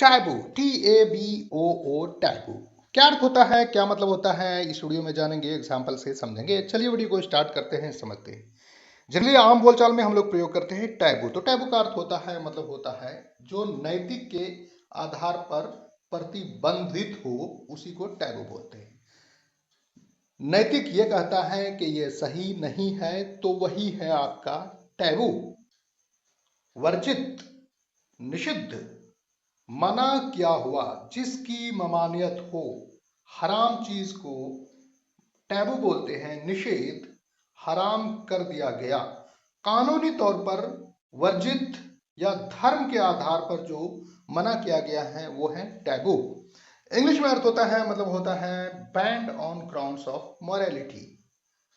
Taboo, TABOO, taboo क्या अर्थ होता है, क्या मतलब होता है, इस वीडियो में जानेंगे, एग्जाम्पल से समझेंगे। चलिए वीडियो को स्टार्ट करते हैं, समझते हैं। जनरली आम बोलचाल में हम लोग प्रयोग करते हैं टैबू। तो टैबू का अर्थ होता है, मतलब होता है जो नैतिक के आधार पर प्रतिबंधित हो, उसी को टैबू बोलते हैं। नैतिक ये कहता है कि ये सही नहीं है, तो वही है आपका टैबू। वर्जित, निषिद्ध, मना किया हुआ, जिसकी ममानियत हो, हराम चीज को टैबू बोलते हैं। निषेध, हराम कर दिया गया। कानूनी तौर पर वर्जित या धर्म के आधार पर जो मना किया गया है वो है टैबू। इंग्लिश में अर्थ होता है, मतलब होता है band on grounds of morality.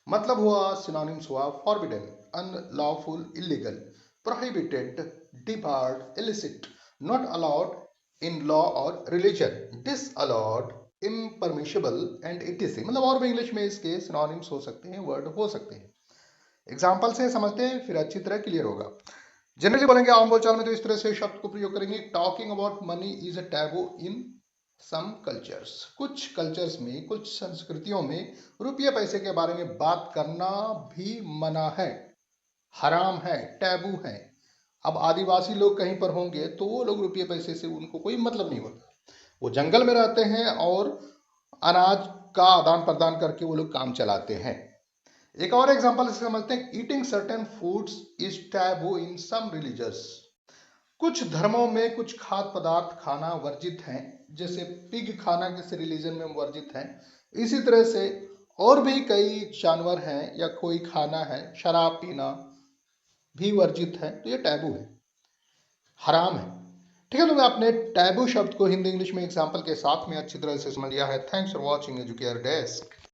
मतलब हुआ, सिनोनिम्स हुआ forbidden, unlawful, illegal, prohibited, debarred, illicit, not allowed in law और रिलीजन, डिसअलाउड, इम्परमिशेबल एंड इटीसी। मतलब और भी इंग्लिश में इसके सिनोनिम्स हो सकते हैं, वर्ड हो सकते हैं। एग्जाम्पल से समझते हैं, फिर अच्छी तरह क्लियर होगा। जनरली बोलेंगे आम बोलचाल में तो इस तरह से शब्द को प्रयोग करेंगे, talking about money is a taboo in some cultures. कुछ कल्चर्स में, कुछ संस्कृतियों में रुपये पैसे के बारे में बात करना भी मना है, हराम है, टैबू है। अब आदिवासी लोग कहीं पर होंगे तो वो लोग रुपये पैसे से उनको कोई मतलब नहीं होता, वो जंगल में रहते हैं और अनाज का आदान प्रदान करके वो लोग काम चलाते हैं। एक और एग्जांपल से समझते हैं, eating certain foods is taboo in some religions. कुछ धर्मों में कुछ खाद्य पदार्थ खाना वर्जित हैं, जैसे पिग खाना किसी रिलीजन में वर्जित है। इसी तरह से और भी कई जानवर हैं या कोई खाना है, शराब पीना भी वर्जित है, तो ये टैबू है, हराम है। ठीक है, तो आपने टैबू शब्द को हिंदी इंग्लिश में एग्जाम्पल के साथ में अच्छी तरह से समझ लिया है। Thanks for watching educare desk.